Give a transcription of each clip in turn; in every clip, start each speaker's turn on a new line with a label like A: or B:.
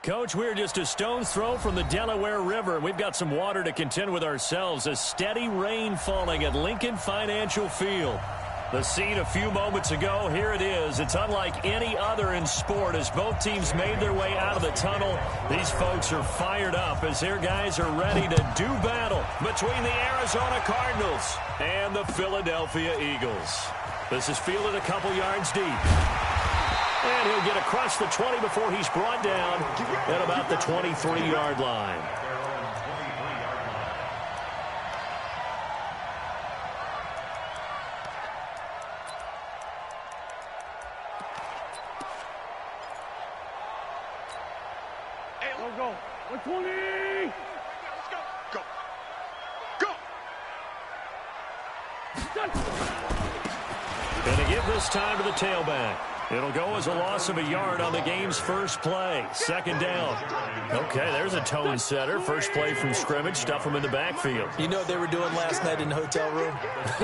A: Coach, we're just a stone's throw from the Delaware River, and we've got some water to contend with ourselves. A steady rain falling at Lincoln Financial Field. The scene a few moments ago, here it is. It's unlike any other in sport as both teams made their way out of the tunnel. These folks are fired up as their guys are ready to do battle between the Arizona Cardinals and the Philadelphia Eagles. This is fielded a couple yards deep. And he'll get across the 20 before he's brought down at about the 23-yard line.
B: Go. 120. Let's go.
A: Going to give this time to the tailback. It'll go as a loss of a yard on the game's first play. Second down. Okay, there's a tone setter. First play from scrimmage. Stuff them in the backfield.
C: You know what they were doing last night in the hotel room?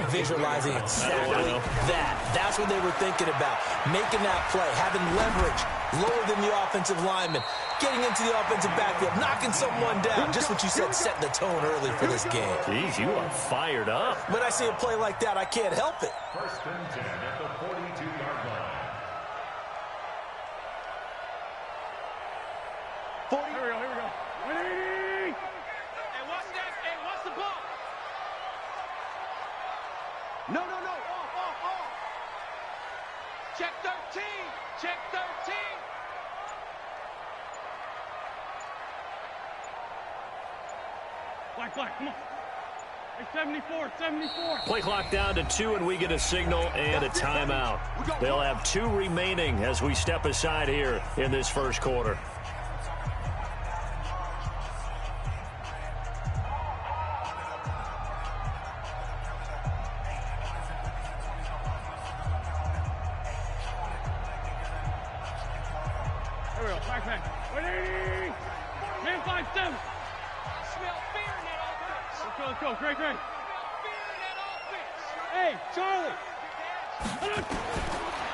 C: Visualizing exactly that. That's what they were thinking about. Making that play. Having leverage. Lower than the offensive lineman. Getting into the offensive backfield. Knocking someone down. Just what you said, setting the tone early for this game.
A: Jeez, you are fired up.
C: When I see a play like that, I can't help it.
D: First and 10 at the 42-yard line.
B: 40. Here we go. 180. Hey, watch that. Hey, watch the ball. No. Off. Check 13. Check 13. Black, come on. Hey, 74.
A: Play clock down to 2, and we get a signal and a timeout. They'll have 2 remaining as we step aside here in this first quarter.
B: Here we go. Back. 180. Man 5-7. Smell fear in that offense. Let's go. Great. Smell fear in that offense. Hey, Charlie.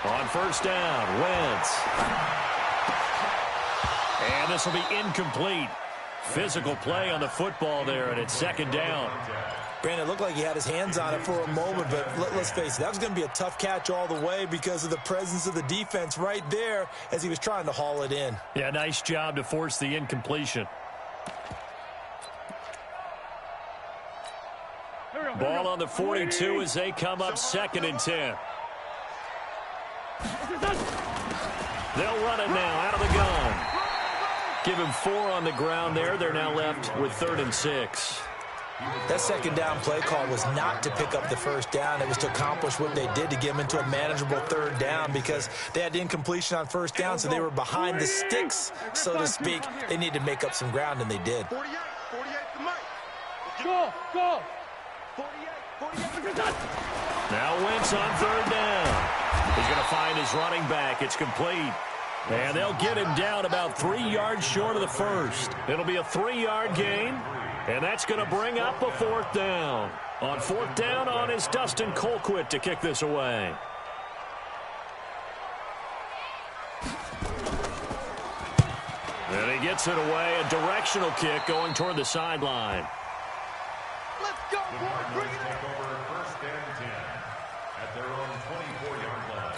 A: On first down, Wentz. And this will be incomplete. Physical play on the football there, and it's second down.
C: Brandon, it looked like he had his hands on it for a moment, but let's face it, that was going to be a tough catch all the way because of the presence of the defense right there as he was trying to haul it in.
A: Yeah, nice job to force the incompletion. Ball on the 42 as they come up second and 10. They'll run it now out of the gun. Give him 4 on the ground there. They're now left with 3rd and 6.
C: That second down play call was not to pick up the first down. It was to accomplish what they did to get them into a manageable 3rd down because they had incompletion on first down, so they were behind the sticks, so to speak. They needed to make up some ground, and they did.
B: 48 to Mike. Go. 48.
A: Now Wentz on 3rd down. He's going to find his running back. It's complete. And they'll get him down about 3 yards short of the first. It'll be a 3-yard gain, and that's going to bring up a 4th down. On 4th down is Dustin Colquitt to kick this away. And he gets it away, a directional kick going toward the sideline.
B: Let's go, boy. Bring it
D: Take over first and 10 at their own 24-yard line.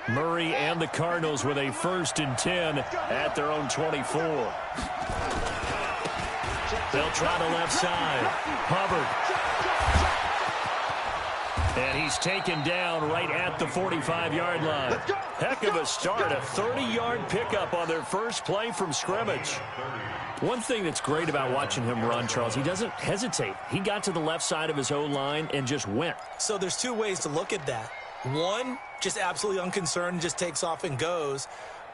A: Murray and the Cardinals with a 1st and 10 at their own 24. They'll try the left side. Hubbard. And he's taken down right at the 45-yard line. Heck of a start, a 30-yard pickup on their first play from scrimmage. One thing that's great about watching him run, Charles, he doesn't hesitate. He got to the left side of his O-line and just went.
C: So there's 2 ways to look at that. One, just absolutely unconcerned, just takes off and goes.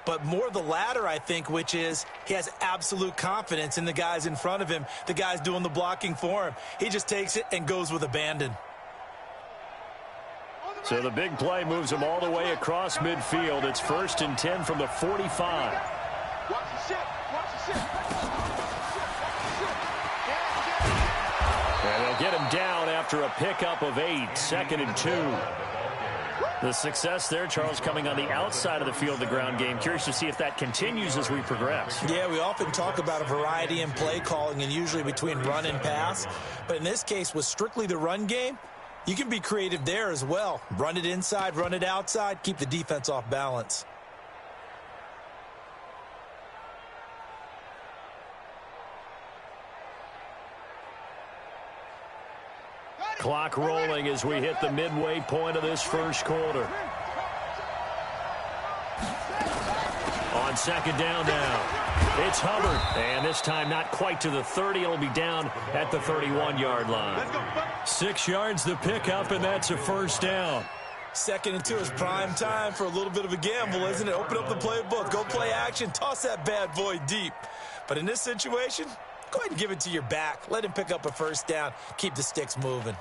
C: But more the latter, I think, which is he has absolute confidence in the guys in front of him, the guys doing the blocking for him. He just takes it and goes with abandon.
A: So the big play moves him all the way across midfield. It's 1st and 10 from the 45.
B: Watch the shit.
A: And they'll They'll get him down after a pickup of 8, 2nd and 2. The success there, Charles, coming on the outside of the field, the ground game. Curious to see if that continues as we progress.
C: Yeah, we often talk about a variety in play calling and usually between run and pass. But in this case, with strictly the run game, you can be creative there as well. Run it inside, run it outside, keep the defense off balance.
A: Clock rolling as we hit the midway point of this first quarter. On 2nd down now, it's Hubbard. And this time not quite to the 30. It'll be down at the 31-yard line. 6 yards the pickup, and that's a first down.
C: 2nd and 2 is prime time for a little bit of a gamble, isn't it? Open up the playbook, go play action, toss that bad boy deep. But in this situation, go ahead and give it to your back. Let him pick up a first down. Keep the sticks moving.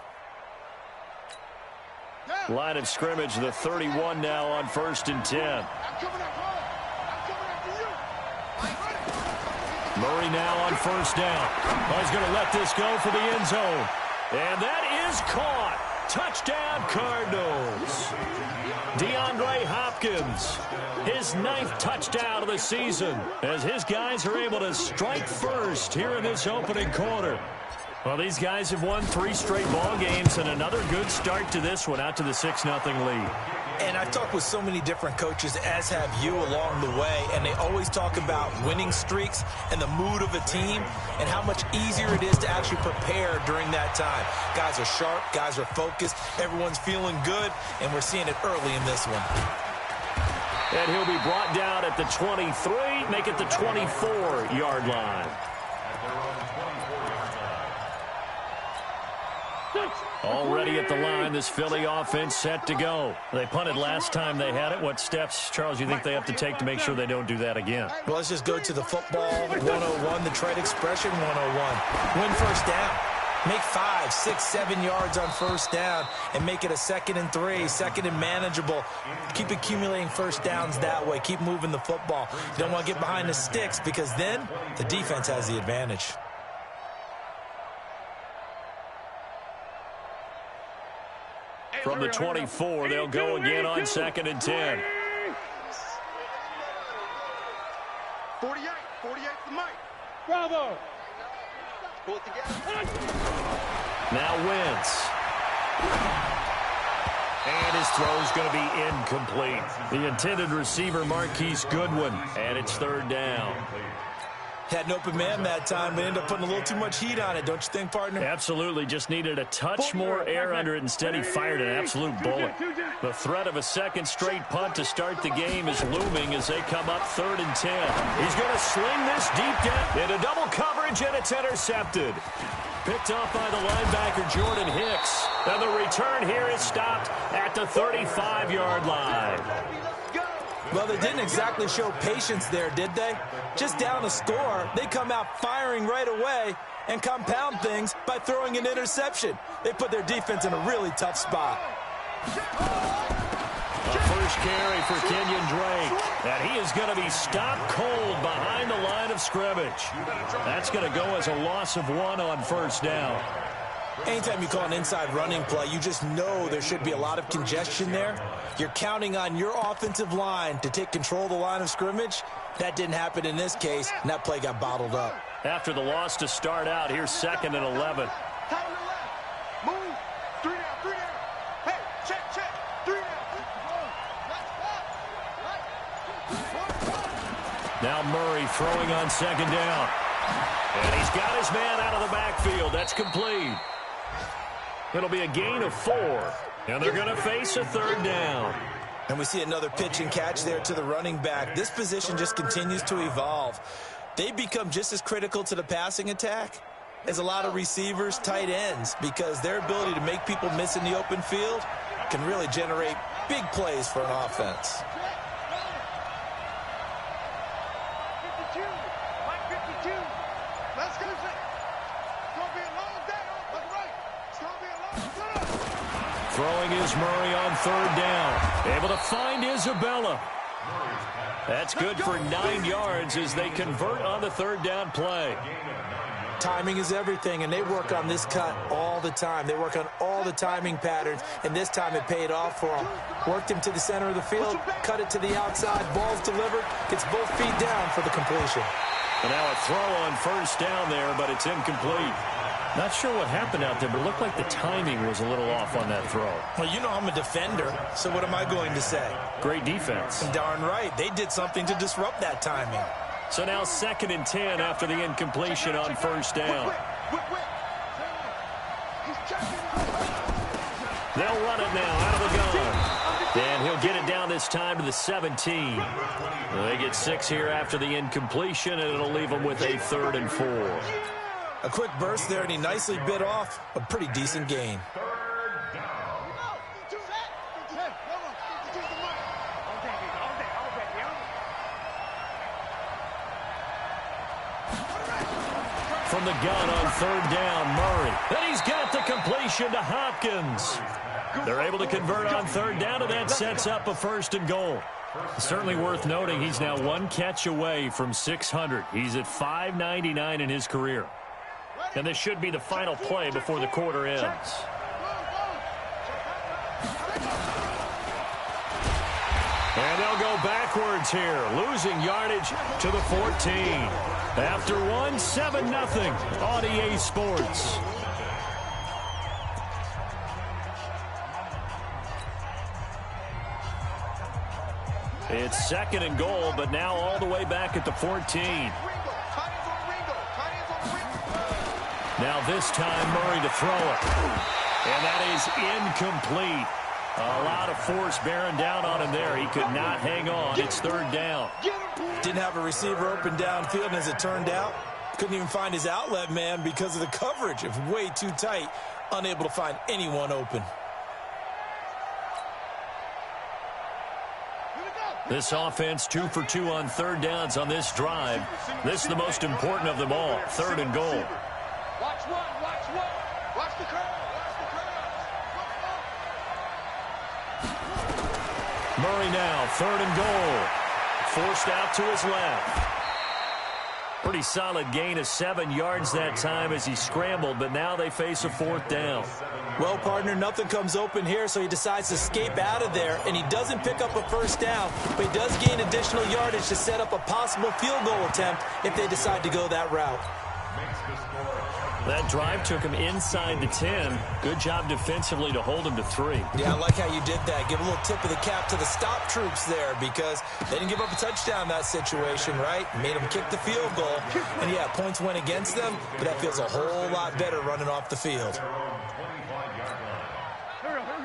A: Line of scrimmage, the 31 now on 1st and 10. Murray now on 1st down. Oh, he's going to let this go for the end zone. And that is caught. Touchdown, Cardinals. DeAndre Hopkins, his 9th touchdown of the season, as his guys are able to strike first here in this opening quarter. Well, these guys have won 3 straight ball games, and another good start to this one, out to the 6-0 lead.
C: And I've talked with so many different coaches, as have you, along the way, and they always talk about winning streaks and the mood of a team and how much easier it is to actually prepare during that time. Guys are sharp, guys are focused, everyone's feeling good, and we're seeing it early in this one.
A: And he'll be brought down at the 23, make it the 24-yard line. Already at the line, this Philly offense set to go. They punted last time they had it. What steps, Charles, you think they have to take to make sure they don't do that again?
C: Well, let's just go to the football 101, the trade expression 101. Win first down. Make 5, 6, 7 yards on first down and make it a 2nd and 3, 2nd and manageable. Keep accumulating first downs that way. Keep moving the football. You don't want to get behind the sticks because then the defense has the advantage.
A: From the 24, they'll go again on 2nd and 10.
B: 48 for Mike. Bravo. Pull it together.
A: Now Wentz. And his throw's going to be incomplete. The intended receiver, Marquise Goodwin. And it's 3rd down.
C: Had an open man that time, but ended up putting a little too much heat on it, don't you think, partner?
A: Absolutely. Just needed a touch more air under it. Instead, he fired an absolute bullet. The threat of a 2nd straight punt to start the game is looming as they come up 3rd and 10. He's going to sling this deep down into double coverage, and it's intercepted. Picked off by the linebacker, Jordan Hicks. And the return here is stopped at the 35-yard line.
C: Well, they didn't exactly show patience there, did they? Just down a score, they come out firing right away and compound things by throwing an interception. They put their defense in a really tough spot.
A: A first carry for Kenyon Drake. And he is going to be stopped cold behind the line of scrimmage. That's going to go as a loss of 1 on 1st down.
C: Anytime you call an inside running play, you just know there should be a lot of congestion there. You're counting on your offensive line to take control of the line of scrimmage. That didn't happen in this case, and that play got bottled up.
A: After the loss to start out, here's 2nd and 11.
B: Move. 3 down, 3 down. Hey, check. 3 down.
A: Now Murray throwing on 2nd down. And he's got his man out of the backfield. That's complete. It'll be a gain of 4. And they're going to face a 3rd down.
C: And we see another pitch and catch there to the running back. This position just continues to evolve. They become just as critical to the passing attack as a lot of receivers, tight ends, because their ability to make people miss in the open field can really generate big plays for an offense.
B: 52. Mike 52. Let's go. It's going to be a long day on the right. It's going to be a long day.
A: Throwing is Murray on 3rd down. Able to find Isabella. That's good for 9 yards as they convert on the 3rd down play.
C: timing is everything, and they work on this cut all the time. They work on all the timing patterns, and this time it paid off for them. Worked him to the center of the field, cut it to the outside, ball's delivered, gets both feet down for the completion.
A: And now a throw on first down there, but it's incomplete. Not sure what happened out there, but it looked like the timing was a little off on that throw.
C: Well, you know I'm a defender, so what am I going to say?
A: Great defense.
C: Darn right. They did something to disrupt that timing.
A: So now 2nd and 10 after the incompletion on first down. They'll run it now out of the gun. And he'll get it down this time to the 17. They get 6 here after the incompletion, and it'll leave them with a 3rd and 4.
C: A quick burst there, and he nicely bit off a pretty decent gain.
A: From the gun on 3rd down, Murray. And he's got the completion to Hopkins. They're able to convert on 3rd down, and that sets up a 1st and goal. Certainly worth noting he's now 1 catch away from 600. He's at 599 in his career. And this should be the final play before the quarter ends. And they'll go backwards here, losing yardage to the 14. After 1, 7-0 on EA Sports. It's 2nd and goal, but now all the way back at the 14. Now this time, Murray to throw it. And that is incomplete. A lot of force bearing down on him there. He could not hang on. It's 3rd down.
C: Didn't have a receiver open downfield, and as it turned out, couldn't even find his outlet man because of the coverage. It was way too tight, unable to find anyone open.
A: This offense 2 for 2 on 3rd downs on this drive. This is the most important of them all, 3rd and goal.
B: Watch one, watch one. Watch the curl, watch the curl.
A: Murray now, 3rd and goal. Forced out to his left. Pretty solid gain of 7 yards that time as he scrambled, but now they face a 4th down.
C: Well, partner, nothing comes open here, so he decides to escape out of there, and he doesn't pick up a 1st down, but he does gain additional yardage to set up a possible field goal attempt if they decide to go that route.
A: That drive took him inside the 10. Good job defensively to hold him to 3.
C: Yeah, I like how you did that. Give a little tip of the cap to the stop troops there because they didn't give up a touchdown in that situation, right? Made them kick the field goal. And, yeah, points went against them, but that feels a whole lot better running off the field.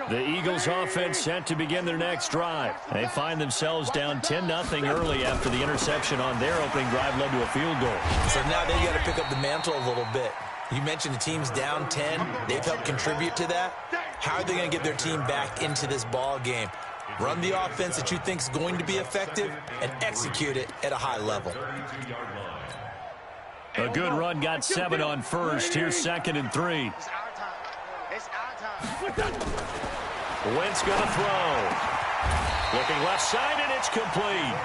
A: The Eagles offense set to begin their next drive. They find themselves down 10-0 early after the interception on their opening drive led to a field goal.
C: So now they got to pick up the mantle a little bit. You mentioned the team's down 10. They've helped contribute to that. How are they going to get their team back into this ball game? Run the offense that you think is going to be effective and execute it at a high level.
A: A good run got 7 on first. Here's 2nd and 3.
B: It's our time.
A: Wentz going to throw. Looking left side, and it's complete.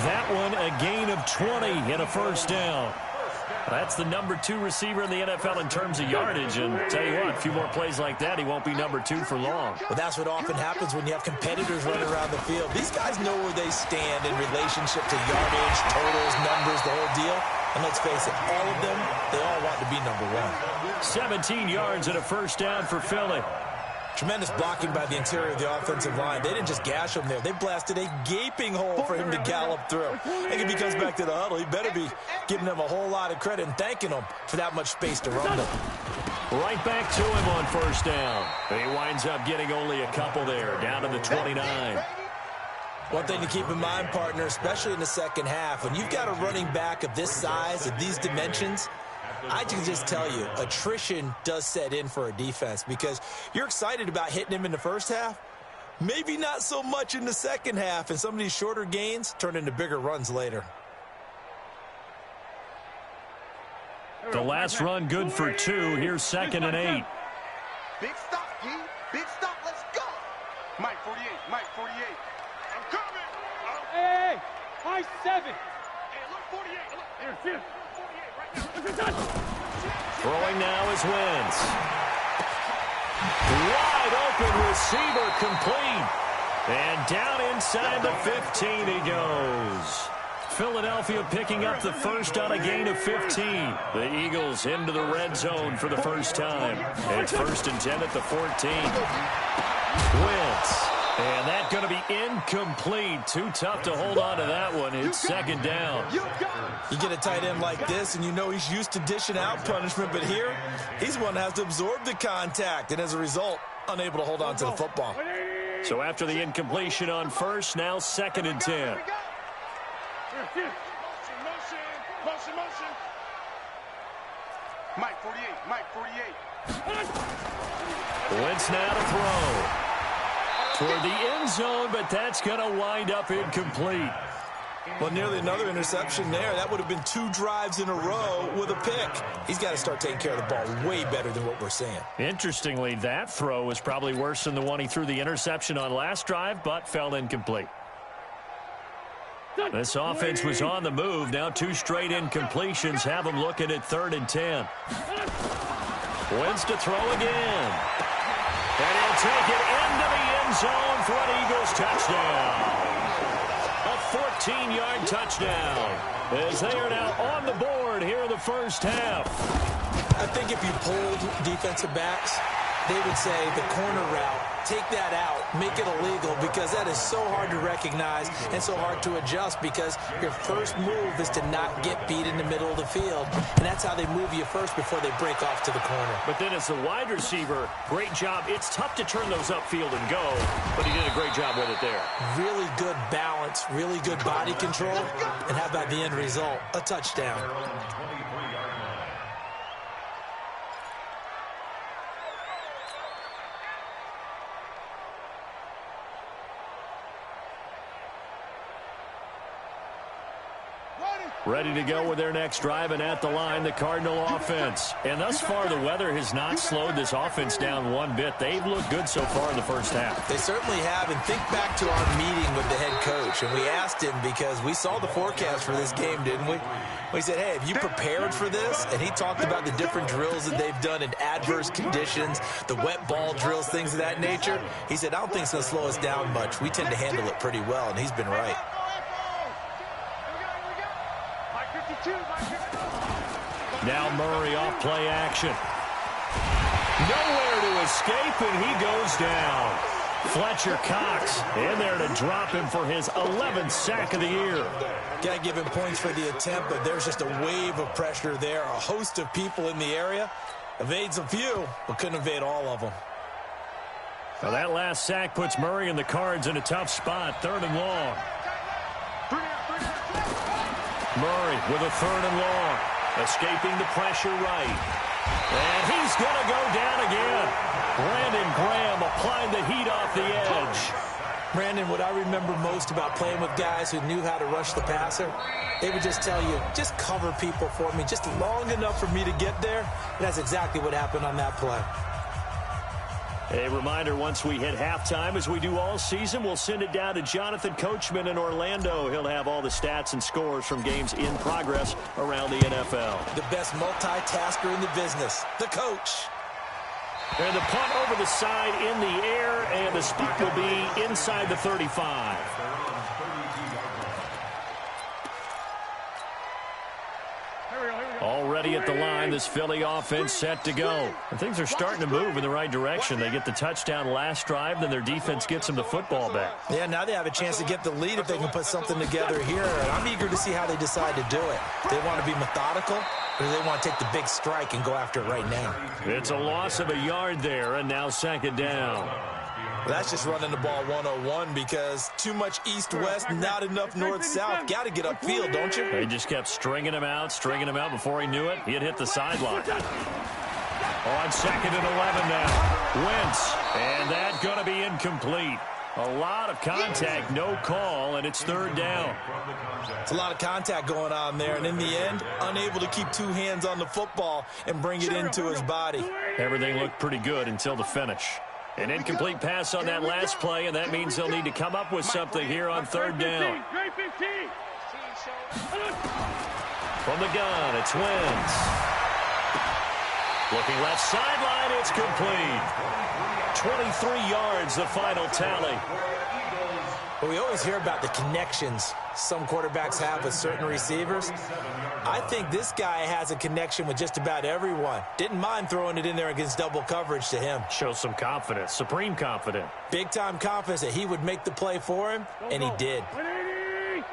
A: That one a gain of 20 and a 1st down. That's the number 2 receiver in the NFL in terms of yardage. And tell you what, a few more plays like that, he won't be number 2 for long.
C: Well, that's what often happens when you have competitors running around the field. These guys know where they stand in relationship to yardage, totals, numbers, the whole deal. And let's face it, all of them, they all want to be number 1.
A: 17 yards and a 1st down for Philly.
C: Tremendous blocking by the interior of the offensive line. They didn't just gash him there. They blasted a gaping hole for him to gallop through. And if he comes back to the huddle, he better be giving them a whole lot of credit and thanking them for that much space to run them.
A: Right back to him on 1st down. He winds up getting only a couple there, down to the 29.
C: One thing to keep in mind, partner, especially in the second half, when you've got a running back of this size, of these dimensions, I can just tell you, attrition does set in for a defense because you're excited about hitting him in the first half. Maybe not so much in the second half, and some of these shorter gains turn into bigger runs later.
A: The last run good for 2. Here's 2nd and 8.
B: Big stop, G. Big stop. Let's go. Mike 48. Mike 48. I'm coming. Hey, Mike 7.
A: Throwing now is Wentz. Wide open receiver complete. And down inside the 15 he goes. Philadelphia picking up the first on a gain of 15. The Eagles into the red zone for the first time. It's 1st and 10 at the 14. Wentz. And that's going to be incomplete. Too tough to hold on to that one. It's 2nd down.
C: You get a tight end like this, and you know he's used to dishing out punishment, but here, he's the one that has to absorb the contact, and as a result, unable to hold on to the football.
A: So after the incompletion on first, now 2nd and 10.
B: Motion. Mike 48.
A: Wentz now to throw. Toward the end zone, but that's going to wind up incomplete.
C: Well, nearly another interception there. That would have been 2 drives in a row with a pick. He's got to start taking care of the ball way better than what we're seeing.
A: Interestingly, that throw was probably worse than the one he threw the interception on last drive, but fell incomplete. This offense was on the move. Now 2 straight incompletions have them looking at 3rd and 10. Wentz to throw again. And he'll take it into the end zone for an Eagles touchdown. A 14-yard touchdown as they are now on the board here in the first half.
C: I think if you pulled defensive backs, they would say the corner route, take that out, make it illegal, because that is so hard to recognize and so hard to adjust, because your first move is to not get beat in the middle of the field, and that's how they move you first before they break off to the corner.
A: But then as the wide receiver, great job. It's tough to turn those upfield and go, but he did a great job with it there.
C: Really good balance, really good body control, and how about the end result? A touchdown.
A: Ready to go with their next drive, and at the line, the Cardinal offense. And thus far, the weather has not slowed this offense down one bit. They've looked good so far in the first half.
C: They certainly have, and think back to our meeting with the head coach, and we asked him, because we saw the forecast for this game, didn't we? We said, hey, have you prepared for this? And he talked about the different drills that they've done in adverse conditions, the wet ball drills, things of that nature. He said, I don't think it's going to slow us down much. We tend to handle it pretty well, and he's been right.
A: Now Murray off play action. Nowhere to escape, and he goes down. Fletcher Cox in there to drop him for his 11th sack of the year.
C: Got to give him points for the attempt, but there's just a wave of pressure there. A host of people in the area. Evades a few, but couldn't evade all of them.
A: Now that last sack puts Murray and the Cards in a tough spot. 3rd and long. Murray with a 3rd and long. Escaping the pressure right. And he's going to go down again. Brandon Graham applying the heat off the edge.
C: Brandon, what I remember most about playing with guys who knew how to rush the passer, they would just tell you, just cover people for me, just long enough for me to get there. And that's exactly what happened on that play.
A: A reminder, once we hit halftime, as we do all season, we'll send it down to Jonathan Coachman in Orlando. He'll have all the stats and scores from games in progress around the NFL.
C: The best multitasker in the business, the coach.
A: And the punt over the side in the air, and the spot will be inside the 35. Already at the line, this Philly offense set to go. And things are starting to move in the right direction. They get the touchdown last drive, then their defense gets them the football back.
C: Yeah, now they have a chance to get the lead if they can put something together here. And I'm eager to see how they decide to do it. They want to be methodical, or do they want to take the big strike and go after it right now?
A: It's a loss of a yard there, and now 2nd down.
C: Well, that's just running the ball 101, because too much east-west, not enough north-south. Got to get upfield, don't you?
A: They just kept stringing him out before he knew it. He had hit the sideline. On 2nd and 11 now. Wentz, and that's going to be incomplete. A lot of contact, no call, and it's 3rd down.
C: It's a lot of contact going on there, and in the end, unable to keep 2 hands on the football and bring it into his body.
A: Everything looked pretty good until the finish. An incomplete pass on that last play, and that means they'll need to come up with something here on 3rd down. From the gun, it's Wentz. Looking left sideline, it's complete. 23 yards, the final tally.
C: Well, we always hear about the connections some quarterbacks have with certain receivers. I think this guy has a connection with just about everyone. Didn't mind throwing it in there against double coverage to him.
A: Shows some confidence, supreme confidence.
C: Big-time confidence that he would make the play for him, and he did.
B: Hey,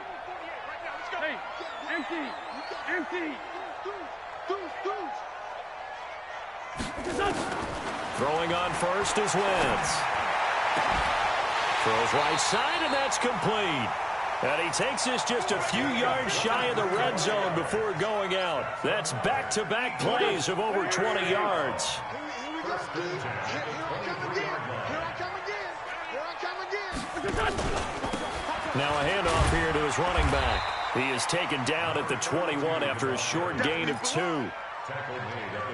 B: empty.
A: Throwing on first is Wentz. Throws right side, and that's complete. And he takes us just a few yards shy of the red zone before going out. That's back-to-back plays of over 20 yards. Now a handoff here to his running back. He is taken down at the 21 after a short gain of 2.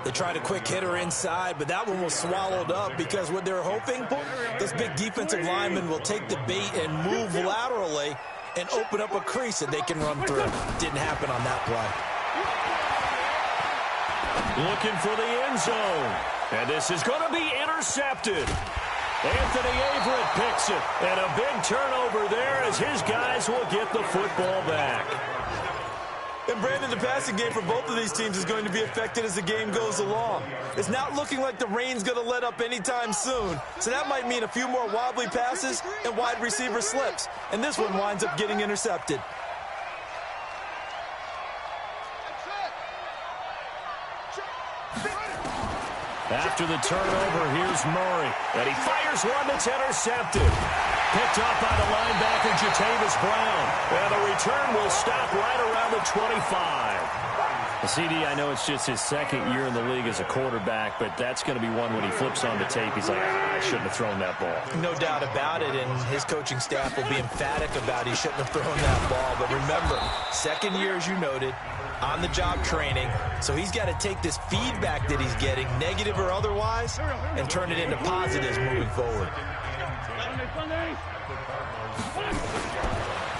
C: They tried a quick hitter inside, but that one was swallowed up because what they're hoping, this big defensive lineman will take the bait and move laterally and open up a crease that they can run through. Didn't happen on that play.
A: Looking for the end zone. And this is going to be intercepted. Anthony Averett picks it. And a big turnover there as his guys will get the football back.
C: And, Brandon, the passing game for both of these teams is going to be affected as the game goes along. It's not looking like the rain's going to let up anytime soon, so that might mean a few more wobbly passes and wide receiver slips. And this one winds up getting intercepted.
A: After the turnover, here's Murray. And he fires one that's intercepted. Picked up by the linebacker, Jatavis Brown. And the return will stop right around the 25. CD, I know it's just his second year in the league as a quarterback, but that's going to be one when he flips on the tape. He's like, I shouldn't have thrown that ball.
C: No doubt about it, and his coaching staff will be emphatic about he shouldn't have thrown that ball. But remember, second year, as you noted, on-the-job training, so he's got to take this feedback that he's getting, negative or otherwise, and turn it into positives moving forward.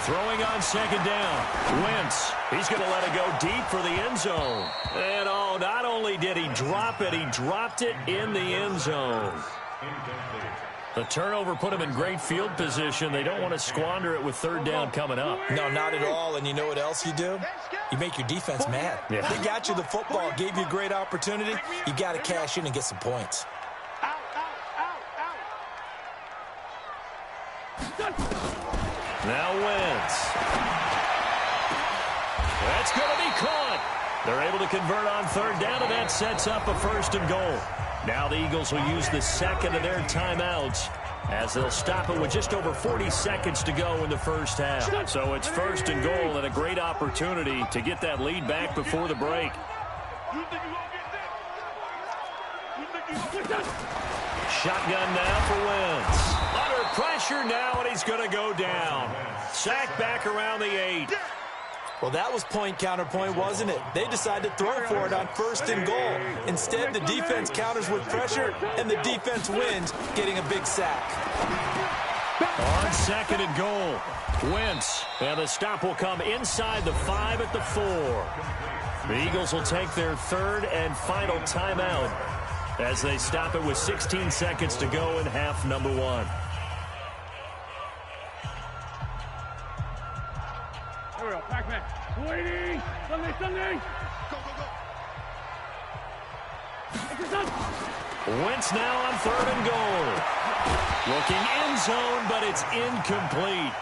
A: Throwing on second down. Wentz. He's going to let it go deep for the end zone. And, oh, not only did he drop it, he dropped it in the end zone. The turnover put him in great field position. They don't want to squander it with third down coming up.
C: No, not at all. And you know what else you do? You make your defense mad.
A: Yeah.
C: They got you the football, gave you a great opportunity. You got to cash in and get some points.
A: Now Wentz. That's going to be caught. They're able to convert on third down, and that sets up a first and goal. Now the Eagles will use the second of their timeouts as they'll stop it with just over 40 seconds to go in the first half. So it's first and goal and a great opportunity to get that lead back before the break. Shotgun now for Wentz. Under pressure now, and he's going to go down. Sacked back around the 8.
C: Well, that was point counterpoint, wasn't it? They decided to throw for it on first and goal. Instead, the defense counters with pressure, and the defense wins, getting a big sack.
A: On second and goal, Wentz. And the stop will come inside the 5 at the 4. The Eagles will take their third and final timeout as they stop it with 16 seconds to go in half number 1.
B: There we go, Pac-Man. Waiting. Sunday. Go.
A: Wentz now on third and goal. Looking end zone, but it's incomplete.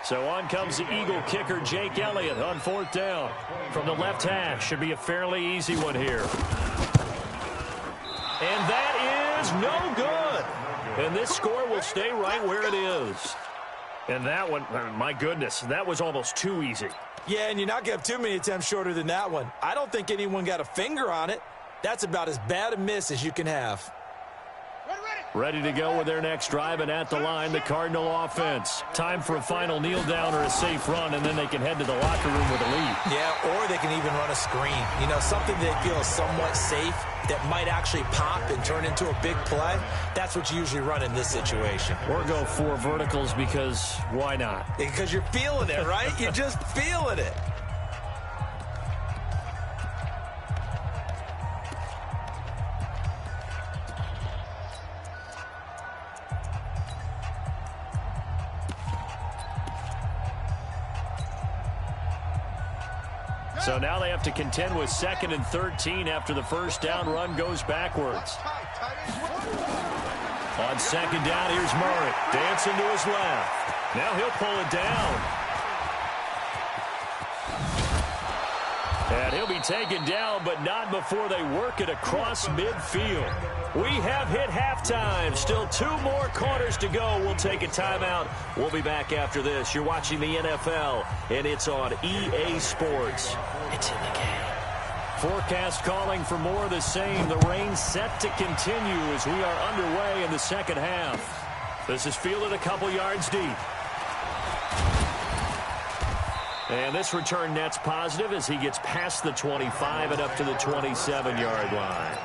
A: So on comes the Eagle kicker, Jake Elliott, on fourth down. From the left hash, should be a fairly easy one here. And that is no good. And this score will stay right where it is. And that one, my goodness, that was almost too easy.
C: Yeah, and you're not going to have too many attempts shorter than that one. I don't think anyone got a finger on it. That's about as bad a miss as you can have.
B: Ready.
A: Ready to go with their next drive, and at the line, the Cardinal offense. Time for a final kneel down or a safe run, and then they can head to the locker room with a lead.
C: Yeah, or they can even run a screen. You know, something they feel is somewhat safe that might actually pop and turn into a big play. That's what you usually run in this situation.
A: Or go 4 verticals because why not?
C: Because you're feeling it, right? You're just feeling it.
A: So now they have to contend with 2nd and 13 after the first down run goes backwards. On 2nd down, here's Murray. Dancing to his left. Now he'll pull it down. And he'll be taken down, but not before they work it across midfield. We have hit halftime. Still 2 more quarters to go. We'll take a timeout. We'll be back after this. You're watching the NFL, and it's on EA Sports. It's in the game. Forecast calling for more of the same. The rain set to continue as we are underway in the second half. This is fielded a couple yards deep. And this return net's positive as he gets past the 25 and up to the 27-yard line.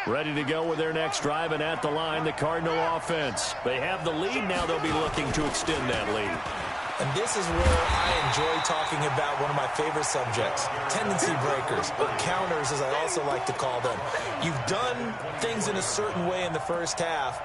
A: Ready to go with their next drive, and at the line, the Cardinal offense. They have the lead. Now they'll be looking to extend that lead.
C: And this is where I enjoy talking about one of my favorite subjects, tendency breakers, or counters as I also like to call them. You've done things in a certain way in the first half,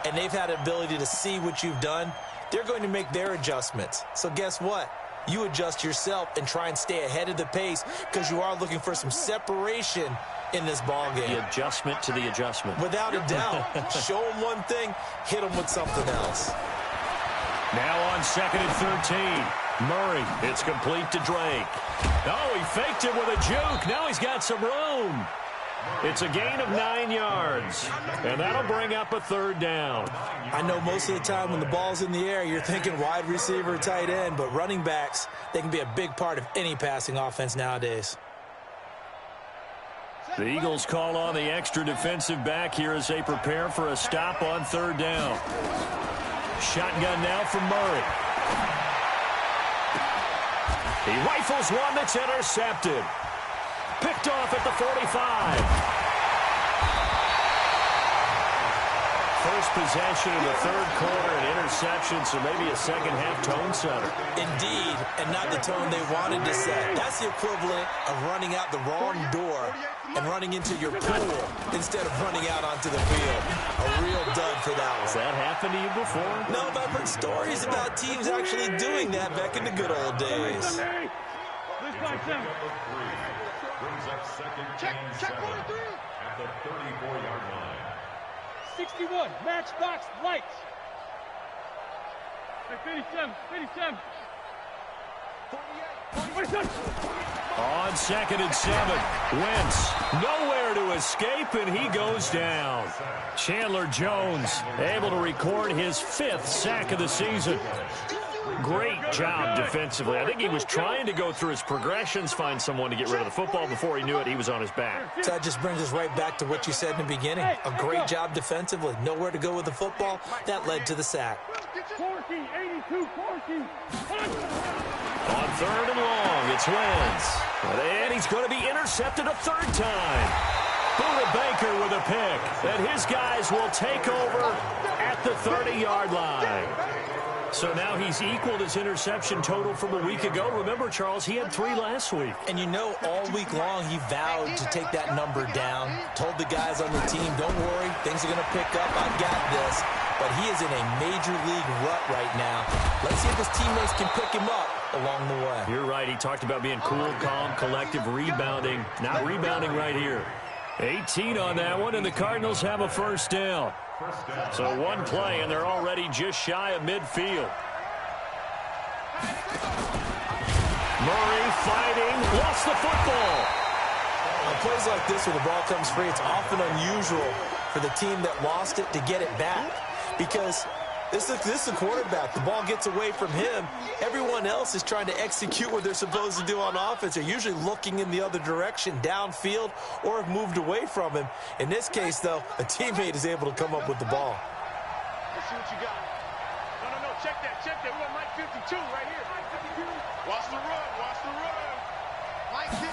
C: and they've had the ability to see what you've done. They're going to make their adjustments. So guess what? You adjust yourself and try and stay ahead of the pace because you are looking for some separation in this ball game.
A: The adjustment to the adjustment.
C: Without a doubt. Show them one thing, hit them with something else.
A: Now on 2nd and 13. Murray, it's complete to Drake. Oh, he faked it with a juke. Now he's got some room. It's a gain of 9 yards, and that'll bring up a 3rd down.
C: I know most of the time when the ball's in the air, you're thinking wide receiver, tight end, but running backs, they can be a big part of any passing offense nowadays.
A: The Eagles call on the extra defensive back here as they prepare for a stop on 3rd down. Shotgun now from Murray. He rifles one that's intercepted. Picked off at the 45. First possession of the 3rd quarter, an interception, so maybe a second-half tone setter.
C: Indeed, and not the tone they wanted to set. That's the equivalent of running out the wrong door and running into your pool instead of running out onto the field. A real dud for that one.
A: Has that happened to you before?
C: No, but I've heard stories about teams actually doing that back in the good old days.
D: Brings up 2nd and 7 at the 34-yard line.
B: 61, matchbox lights. 57, 57. 48.
A: On 2nd and 7, Wentz nowhere to escape, and he goes down. Chandler Jones able to record his 5th sack of the season. Great job defensively. I think he was trying to go through his progressions, find someone to get rid of the football. Before he knew it, he was on his back.
C: So that just brings us right back to what you said in the beginning. A great job defensively. Nowhere to go with the football. That led to the sack.
B: 14, 82, 14.
A: On 3rd and long, it's Wentz. And he's going to be intercepted a 3rd time. Buda Baker with a pick. And his guys will take over at the 30-yard line. So now he's equaled his interception total from a week ago. Remember, Charles, he had 3 last week.
C: And you know, all week long he vowed to take that number down. Told the guys on the team, don't worry, things are going to pick up. I've got this. But he is in a major league rut right now. Let's see if his teammates can pick him up along the way.
A: You're right. He talked about being cool, calm, collective, rebounding. Not rebounding right here. 18 on that one, and the Cardinals have a 1st down. So 1 play, and they're already just shy of midfield. Murray fighting, lost the football.
C: On plays like this where the ball comes free, it's often unusual for the team that lost it to get it back. Because This is a quarterback. The ball gets away from him. Everyone else is trying to execute what they're supposed to do on offense. They're usually looking in the other direction, downfield, or have moved away from him. In this case, though, a teammate is able to come up with the ball.
B: Let's see what you got. No, check that. We got Mike 52 right here. Watch the run. Mike 52.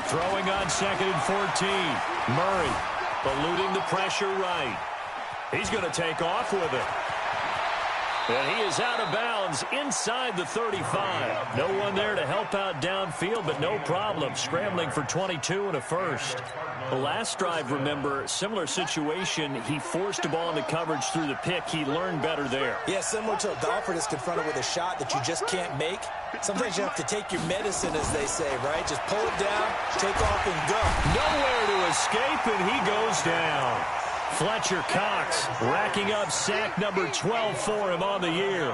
A: Throwing on 2nd and 14. Murray eluding the pressure right. He's going to take off with it. And he is out of bounds inside the 35. No one there to help out downfield, but no problem. Scrambling for 22 and a first. The last drive, remember, similar situation. He forced the ball into coverage through the pick. He learned better there.
C: Yeah, similar to a golfer that's confronted with a shot that you just can't make. Sometimes you have to take your medicine, as they say, right? Just pull it down, take off, and go.
A: Nowhere to escape, and he goes down. Fletcher Cox racking up sack number 12 for him on the year.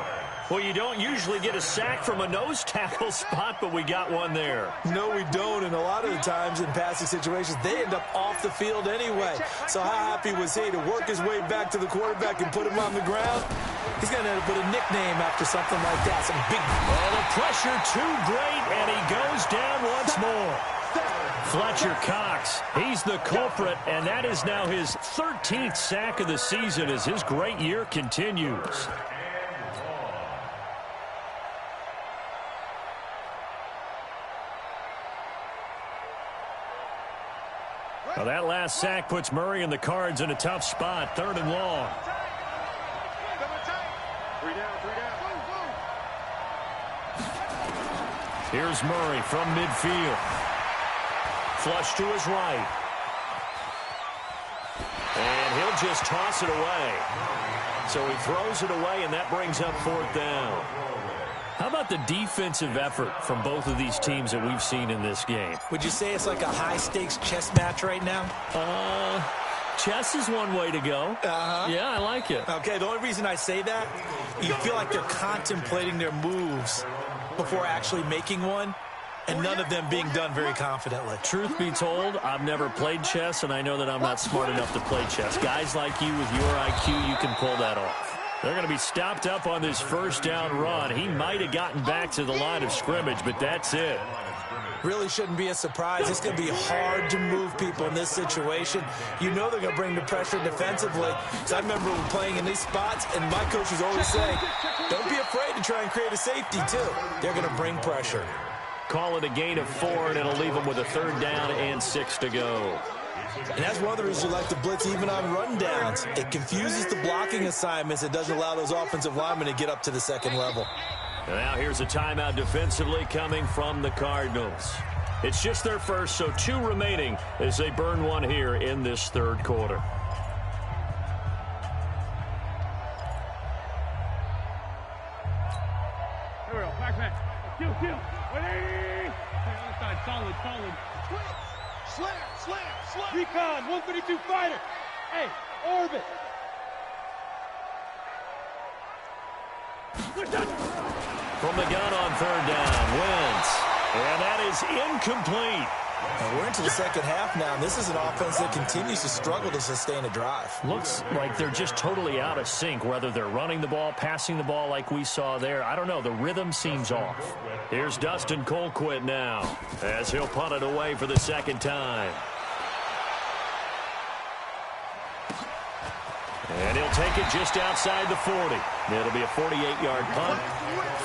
A: Well, you don't usually get a sack from a nose tackle spot, but we got one there.
C: No, we don't, and a lot of the times in passing situations, they end up off the field anyway. So how happy was he to work his way back to the quarterback and put him on the ground? He's going to end up with a nickname after something like that. Some big...
A: Oh, the pressure too great, and he goes down once more. Fletcher Cox, he's the culprit, and that is now his 13th sack of the season as his great year continues. Well, that last sack puts Murray and the Cards in a tough spot, 3rd and long.
B: 3 down.
A: Here's Murray from midfield. Flush to his right. And he'll just toss it away. So he throws it away, and that brings up 4th down. How about the defensive effort from both of these teams that we've seen in this game?
C: Would you say it's like a high-stakes chess match right now?
A: Chess is one way to go. Yeah, I like it.
C: Okay, the only reason I say that, you feel like they're contemplating their moves before actually making one, and none of them being done very confidently.
A: Truth be told, I've never played chess, and I know that I'm not smart enough to play chess. Guys like you with your IQ, you can pull that off. They're going to be stopped up on this 1st down run. He might have gotten back to the line of scrimmage, but that's it.
C: Really shouldn't be a surprise. It's going to be hard to move people in this situation. You know they're going to bring the pressure defensively. So I remember playing in these spots, and my coaches always say, don't be afraid to try and create a safety, too. They're going to bring pressure.
A: Call it a gain of 4, and it'll leave them with a 3rd down and 6 to go.
C: And that's one of the reasons you like to blitz even on rundowns. It confuses the blocking assignments. It doesn't allow those offensive linemen to get up to the 2nd level.
A: And now here's a timeout defensively coming from the Cardinals. It's just their first, so 2 remaining as they burn one here in this 3rd quarter.
B: Here we go. Back. Kill. 180. Other side. Solid. Slam. Recon. 132 fighter. Hey, orbit.
A: From the gun on 3rd down, Wentz. And that is incomplete.
C: And we're into the 2nd half now, and this is an offense that continues to struggle to sustain a drive.
A: Looks like they're just totally out of sync, whether they're running the ball, passing the ball like we saw there. I don't know. The rhythm seems off. Here's Dustin Colquitt now as he'll punt it away for the 2nd time. And he'll take it just outside the 40. It'll be a 48-yard punt.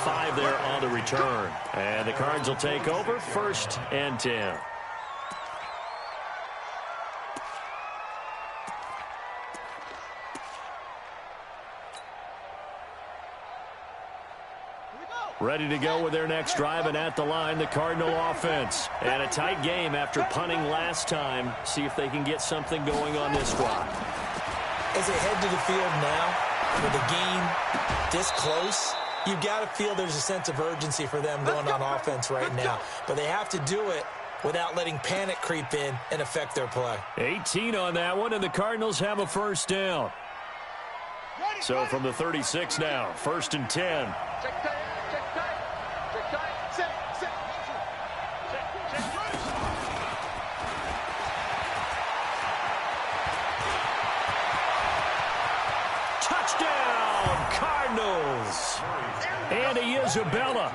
A: 5 there on the return. And the Cards will take over 1st and 10. Ready to go with their next drive, and at the line, the Cardinal offense. And a tight game after punting last time. See if they can get something going on this drive.
C: As they head to the field now, with the game this close, you've got to feel there's a sense of urgency for them going on offense right now. But they have to do it without letting panic creep in and affect their play.
A: 18 on that one, and the Cardinals have a 1st down. So from the 36 now, 1st and 10. Touchdown! And Isabella,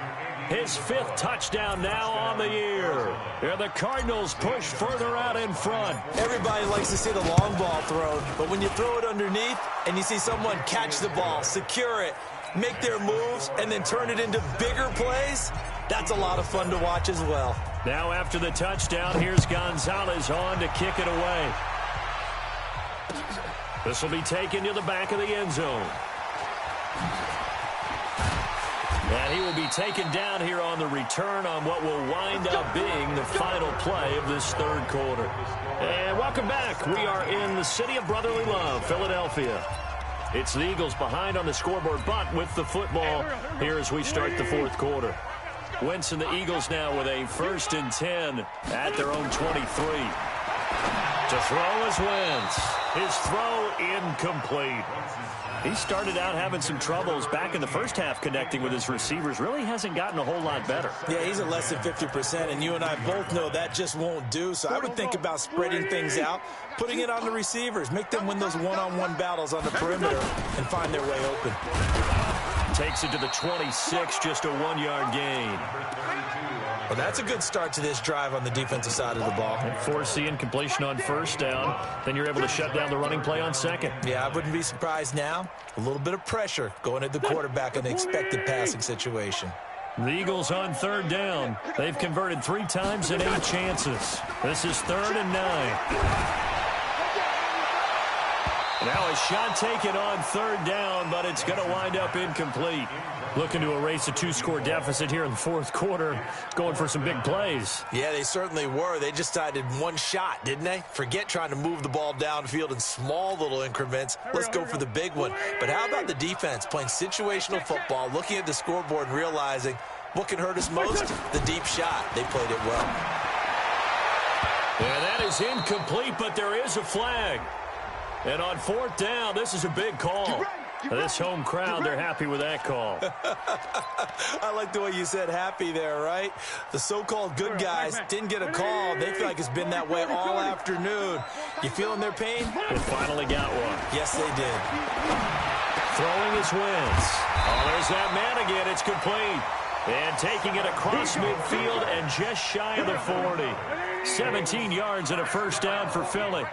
A: his 5th touchdown now on the year. And the Cardinals push further out in front.
C: Everybody likes to see the long ball thrown, but when you throw it underneath and you see someone catch the ball, secure it, make their moves, and then turn it into bigger plays, that's a lot of fun to watch as well.
A: Now after the touchdown, here's Gonzalez on to kick it away. This will be taken to the back of the end zone. And he will be taken down here on the return on what will wind up being the final play of this 3rd quarter. And welcome back. We are in the city of brotherly love, Philadelphia. It's the Eagles behind on the scoreboard, but with the football here as we start the 4th quarter. Wentz and the Eagles now with a 1st and 10 at their own 23. To throw is Wentz. His throw incomplete. He started out having some troubles back in the first half connecting with his receivers. Really hasn't gotten a whole lot better.
C: Yeah, he's at less than 50%, and you and I both know that just won't do. So I would think about spreading things out, putting it on the receivers, make them win those one-on-one battles on the perimeter and find their way open.
A: Takes it to the 26, just a 1-yard gain.
C: Well, that's a good start to this drive on the defensive side of the ball.
A: And force the incompletion on 1st down. Then you're able to shut down the running play on 2nd.
C: Yeah, I wouldn't be surprised now. A little bit of pressure going at the quarterback in the expected passing situation.
A: The Eagles on 3rd down. They've converted 3 times in 8 chances. This is 3rd and 9. Now a shot taken on 3rd down, but it's going to wind up incomplete. Looking to erase a 2-score deficit here in the 4th quarter, going for some big plays.
C: Yeah, they certainly were. They just decided one shot, didn't they? Forget trying to move the ball downfield in small little increments. Let's go for the big one. But how about the defense playing situational football, looking at the scoreboard and realizing what can hurt us most? The deep shot. They played it well.
A: And that is incomplete, but there is a flag. And on 4th down, this is a big call. This home crowd, they're happy with that call.
C: I like the way you said happy there, right? The so-called good guys didn't get a call. They feel like it's been that way all afternoon. You feeling their pain?
A: They finally got one.
C: Yes, they did.
A: Throwing his Wentz. Oh, there's that man again. It's complete. And taking it across midfield and just shy of the 40. 17 yards and a 1st down for Philly.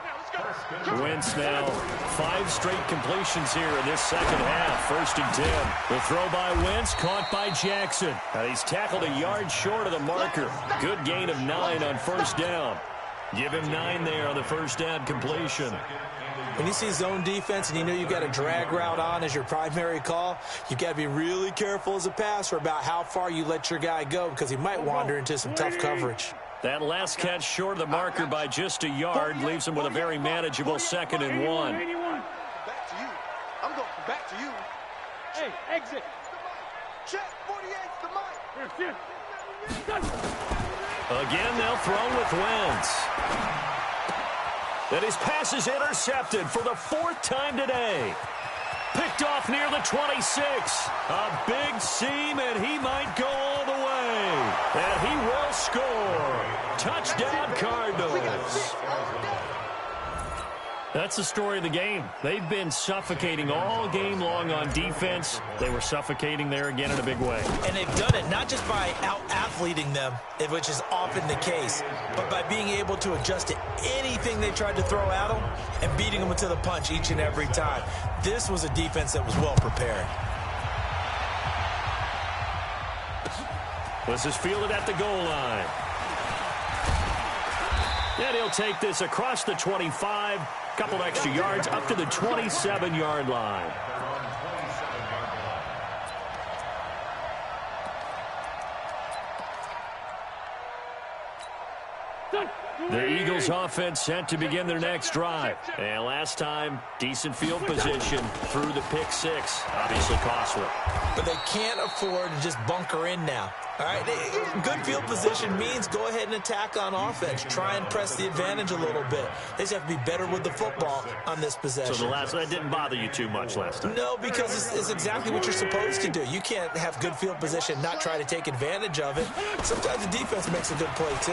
A: Wentz now 5 straight completions here in this 2nd half. 1st and 10. The throw by Wentz caught by Jackson. And he's tackled a yard short of the marker. Good gain of 9 on 1st down. Give him 9 there on the 1st down completion.
C: When you see zone defense and you know you've got a drag route on as your primary call, you've got to be really careful as a passer about how far you let your guy go because he might wander into some tough coverage.
A: That last catch short of the marker by just a yard leaves him with a very manageable 2nd and 1.
B: Back to you. I'm going back to you. Hey, exit. Check 48, the mic.
A: Again, they'll throw with Wentz. And his pass is intercepted for the 4th time today. Picked off near the 26. A big seam, and he might go all the way. And he will score. Touchdown, Cardinals. That's the story of the game. They've been suffocating all game long on defense. They were suffocating there again in a big way.
C: And they've done it not just by out-athleting them, which is often the case, but by being able to adjust to anything they tried to throw at them and beating them to the punch each and every time. This was a defense that was well prepared.
A: This is fielded at the goal line. And he'll take this across the 25. Couple extra yards up to the 27-yard line. The Eagles offense set to begin their next drive. And last time, decent field position through the pick 6. Obviously costly.
C: But they can't afford to just bunker in now. All right, good field position means go ahead and attack on offense. Try and press the advantage a little bit. They just have to be better with the football on this possession.
A: So that didn't bother you too much last time?
C: No, because it's exactly what you're supposed to do. You can't have good field position, not try to take advantage of it. Sometimes the defense makes a good play, too.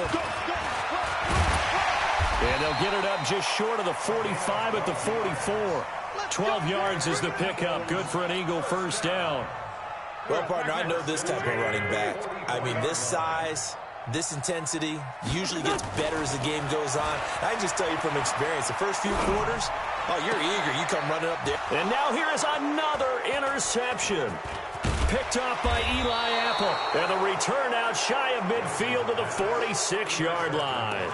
A: And they'll get it up just short of the 45 at the 44. 12 yards is the pickup. Good for an Eagle 1st down.
C: Well, partner, I know this type of running back. I mean, this size, this intensity usually gets better as the game goes on. I can just tell you from experience, the first few quarters, oh, you're eager. You come running up there.
A: And now here is another interception. Picked off by Eli Apple. And the return out shy of midfield to the 46-yard line.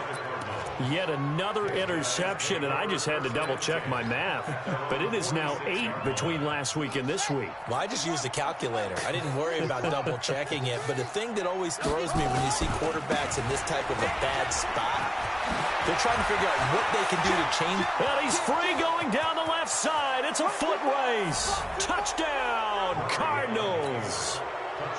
A: Yet another interception, and I just had to double-check my math. But it is now 8 between last week and this week.
C: Well, I just used a calculator. I didn't worry about double-checking it. But the thing that always throws me when you see quarterbacks in this type of a bad spot, they're trying to figure out what they can do to change.
A: And he's free going down the left side. It's a foot race. Touchdown, Cardinals.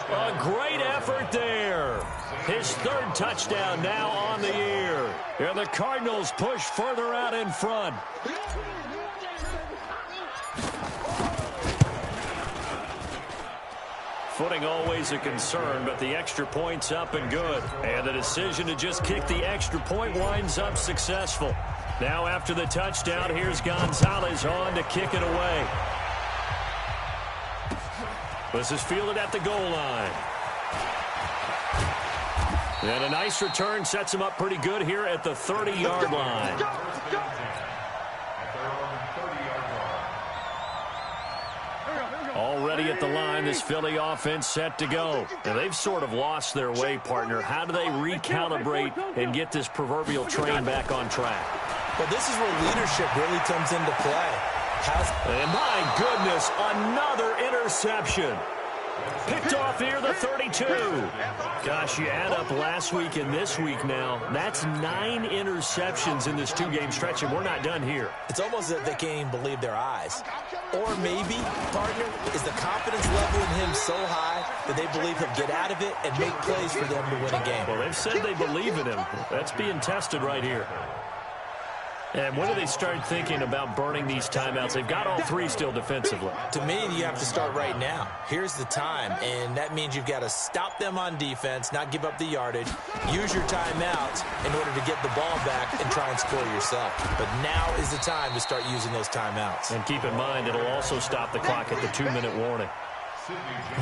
A: A great effort there. His third touchdown now on the year. And the Cardinals push further out in front. Footing always a concern, but the extra point's up and good. And the decision to just kick the extra point winds up successful. Now after the touchdown, here's Gonzalez on to kick it away. This is fielded at the goal line. And a nice return sets him up pretty good here at the 30-yard line. Already at the line, this Philly offense set to go. And they've sort of lost their way, partner. How do they recalibrate and get this proverbial train back on track?
C: Well, this is where leadership really comes into play.
A: And my goodness, another interception. Picked off here, the 32. Gosh, you add up last week and this week now. That's 9 interceptions in this 2-game stretch, and we're not done here.
C: It's almost as if they can't even believe their eyes. Or maybe, partner, is the confidence level in him so high that they believe he'll get out of it and make plays for them to win a game.
A: Well, they've said they believe in him. That's being tested right here. And when do they start thinking about burning these timeouts? They've got all 3 still defensively.
C: To me, you have to start right now. Here's the time, and that means you've got to stop them on defense, not give up the yardage, use your timeouts in order to get the ball back and try and score yourself. But now is the time to start using those timeouts.
A: And keep in mind, it'll also stop the clock at the 2-minute warning.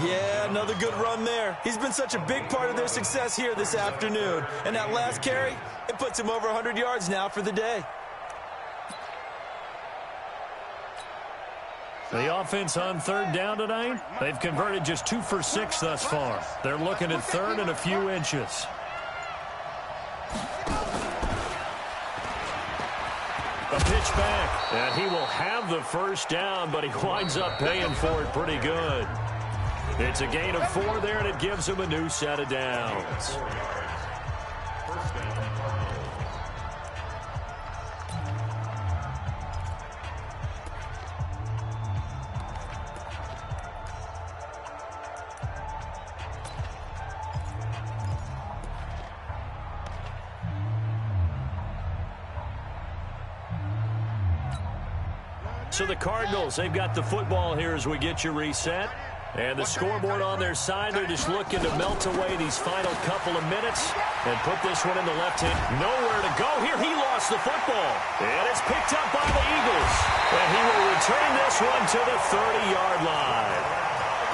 C: Yeah, another good run there. He's been such a big part of their success here this afternoon. And that last carry, it puts him over 100 yards now for the day.
A: The offense on third down tonight, they've converted just 2 for 6 thus far. They're looking at third and a few inches. A pitch back, and he will have the first down, but he winds up paying for it pretty good. It's a gain of 4 there, and it gives him a new set of downs. So the Cardinals, they've got the football here as we get you reset. And the scoreboard on their side, they're just looking to melt away these final couple of minutes and put this one in the left hand. Nowhere to go here. He lost the football. And it's picked up by the Eagles. And he will return this one to the 30-yard line.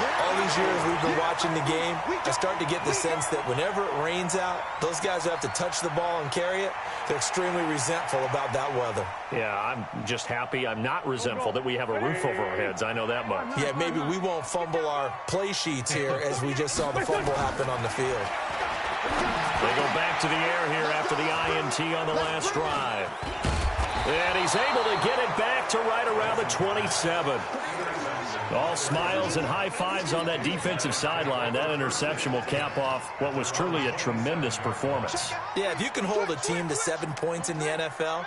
C: All these years we've been watching the game, I start to get the sense that whenever it rains out, those guys who have to touch the ball and carry it, they're extremely resentful about that weather.
A: Yeah, I'm just happy. I'm not resentful that we have a roof over our heads. I know that much.
C: Yeah, maybe we won't fumble our play sheets here as we just saw the fumble happen on the field.
A: They go back to the air here after the INT on the last drive. And he's able to get it back to right around the 27. All smiles and high fives on that defensive sideline. That interception will cap off what was truly a tremendous performance.
C: Yeah, if you can hold a team to 7 points in the NFL,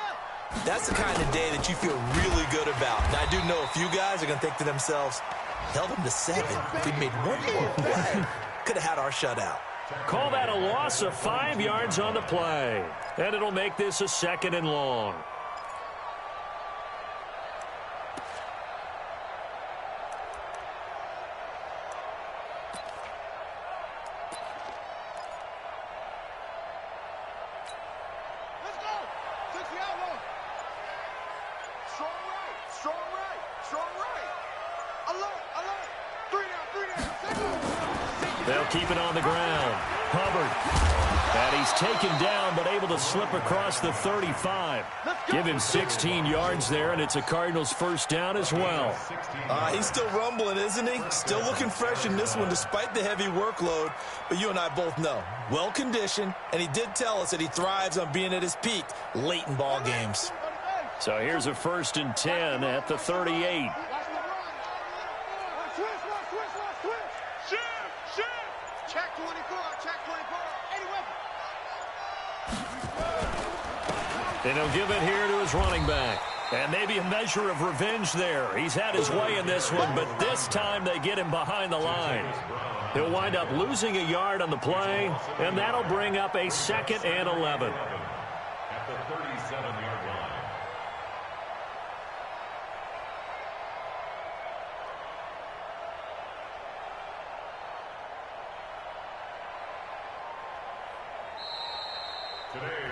C: that's the kind of day that you feel really good about. And I do know a few guys are going to think to themselves, held them to 7. If we made one more play, could have had our shutout.
A: Call that a loss of 5 yards on the play. And it'll make this a 2nd and long. They'll keep it on the ground. Hubbard. And he's taken down, but able to slip across the 35. Give him 16 yards there, and it's a Cardinals first down as well.
C: He's still rumbling, isn't he? Still looking fresh in this one despite the heavy workload. But you and I both know, well-conditioned, and he did tell us that he thrives on being at his peak late in ball games.
A: So here's a 1st and 10 at the 38.
B: Check 24, check 24. Any weapon.
A: And he'll give it here to his running back. And maybe a measure of revenge there. He's had his way in this one, but this time they get him behind the line. He'll wind up losing a yard on the play, and that'll bring up a 2nd and 11.
D: At the 37-yard line.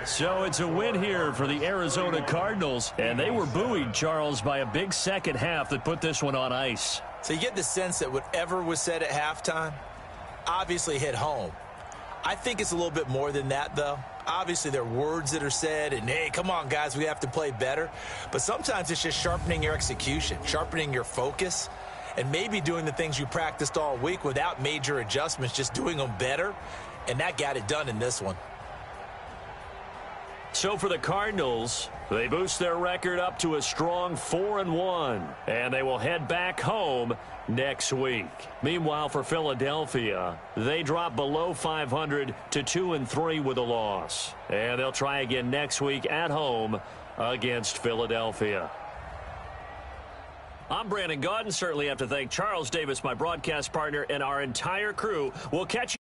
A: So it's a win here for the Arizona Cardinals, and they were buoyed, Charles, by a big second half that put this one on ice.
C: So you get the sense that whatever was said at halftime obviously hit home. I think it's a little bit more than that, though. Obviously, there are words that are said, and, hey, come on, guys, we have to play better. But sometimes it's just sharpening your execution, sharpening your focus, and maybe doing the things you practiced all week without major adjustments, just doing them better, and that got it done in this one.
A: So for the Cardinals, they boost their record up to a strong 4-1, and they will head back home next week. Meanwhile, for Philadelphia, they drop below 500 to 2-3 with a loss. And they'll try again next week at home against Philadelphia. I'm Brandon Gaudin. Certainly have to thank Charles Davis, my broadcast partner, and our entire crew. We'll catch you.